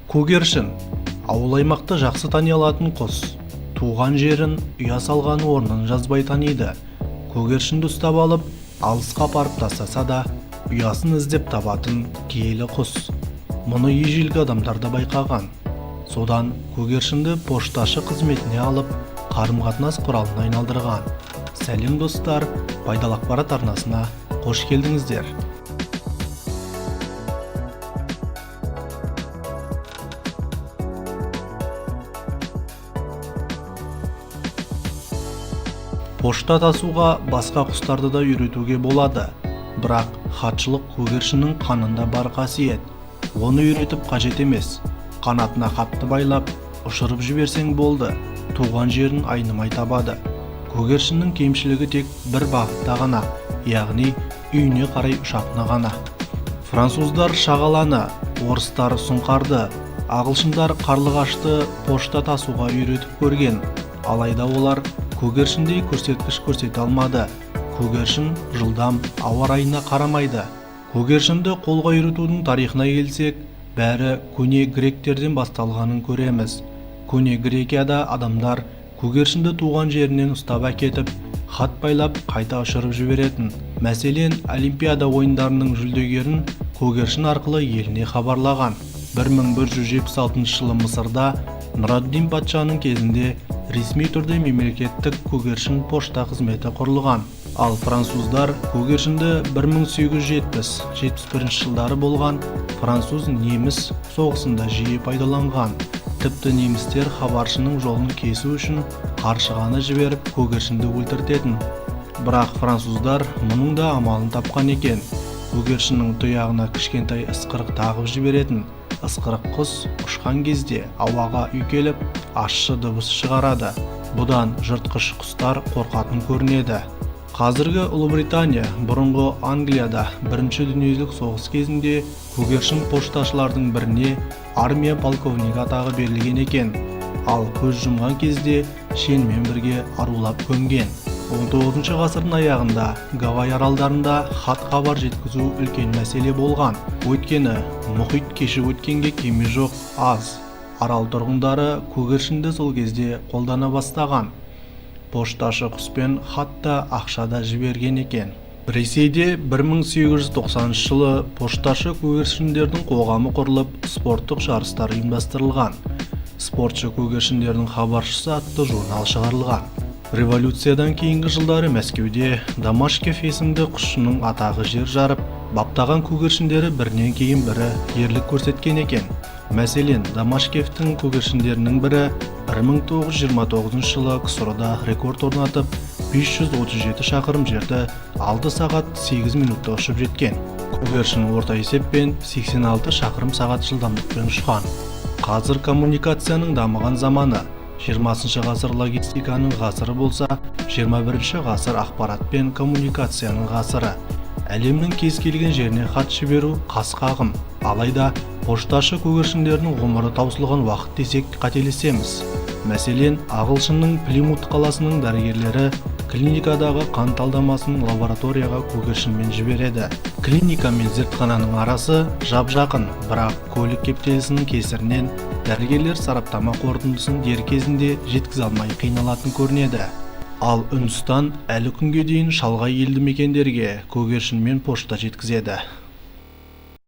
Көгершін ауыл аймақты жақсы тани алатын құс. Туған жерін, ұя салған орнын жазбай таниды. Көгершінді ұстап алып, алысқа апарып тастаса да, ұясын іздеп табатын киелі құс. Мұны ежелгі адамдар да байқаған. Содан көгершінді пошташы қызметіне алып, қарым-қатынас құралына айналдырған. Сәлем достар, пайдалы ақпарат арнасына қош келдіңіздер. Пошта тасуға басқа құстарды да үйретуге болады, бірақ хатшылық көгершіннің қанында бар қасиет. Оны үйретіп қажет емес. Қанатына хатты байлап, ұшырып жіберсең болды, туған жерін айнымай табады. Көгершіннің кемшілігі тек бір бағытта ғана, яғни үйіне қарай ұшатыны ғана. Француздар шағаланы, орыстар сұңқарды, ағылшындар қарлығашты пошта тасуға үйретіп көрген. Алайда олар көгершіндей көрсеткіш көрсете алмады. Көгершін жылдам, ауа райына қарамайды. Көгершінді қолға үйретудің тарихына келсек, бәрі көне гректерден басталғанын көреміз. Көне Грекияда адамдар көгершінді туған жерінен ұстап әкетіп, хат байлап қайта ұшырып жіберетін. Мәселен, Олимпиада ойындарының жүлдегерін көгершін арқылы еліне хабарлаған. 1176 жылы Мысырда Нұраддин патшаның кезінде ресми түрде мемлекеттік көгершін пошта қызметі құрылған. Ал француздар көгершінді 1870-71 жылдары болған француз-неміс соғысында жиі пайдаланған. Тіпті немістер хабаршының жолын кесу үшін қаршығаны жіберіп көгершінді өлтіртетін. Бірақ француздар мұның да амалын тапқан екен. Көгершіннің тұяғына кішкентай ысқырық тағып жіберетін. Ысқырық құс ұшқан кезде ауаға үйкеліп, ащы дыбыс шығарады. Бұдан жыртқыш құстар қорқатын көрінеді. Қазіргі Ұлыбритания, бұрынғы Англияда Бірінші дүниежүзілік соғыс кезінде көгершін пошташылардың біріне армия полковнигі атағы берілген екен. Ал көз жұмған кезде шенмен бірге арулап көмген. 19 ғасырдың аяғында Гавай аралдарында хат хабар жеткізу үлкен мәселе болған. Өйткені мұхит кешіп өткенге кеме жоқ, аз. Арал тұрғындары көгершінді сол кезде қолдана бастаған. Пошташы құспен хатта ақшада жіберген екен. Ресейде 1890 жылы пошташы көгершіндердің қоғамы құрылып, спорттық жарыстар ұйымдастырылған. Спортшы көгершіндердің хабаршысы атты журнал шығарылған. Революциядан кейінгі жылдары Мәскеуде Дамашкев есімді құсшының атағы жер жарып, баптаған көгершіндері бірінен кейін бірі ерлік көрсеткен екен. Мәселен, Дамашкевтің көгершіндерінің бірі 1929 жылы КСР-да рекорд орнатып, 537 шақырым жерді 6 сағат 8 минутта ұшып жеткен. Көгершін орта есеппен 86 шақырым сағат жылдамдықпен ұшқан. Қазір коммуникацияның дамыған заманы, 20 ғасыр логистиканың ғасыры болса, 21 ғасыр ақпарат пен коммуникацияның ғасыры. Әлемнің кез келген жеріне хат жіберу қас-қағым. Алайда пошташы көгершіндердің ғұмыры таусылған уақыт десек қателесеміз. Мәселен, Ағылшынның Плимут қаласының дәрігерлері клиникадағы қан талдамасын лабораторияға көгершінмен жібереді. Клиника мен зертхананың арасы жап-жақын, бірақ көлік кептелісінің кесірінен дәрігерлер сараптама қорытындысын дер кезінде жеткізе алмай қиналатын көрінеді. Ал Үндістан әлі күнге дейін шалғай елді мекендерге көгершінмен пошта жеткізеді.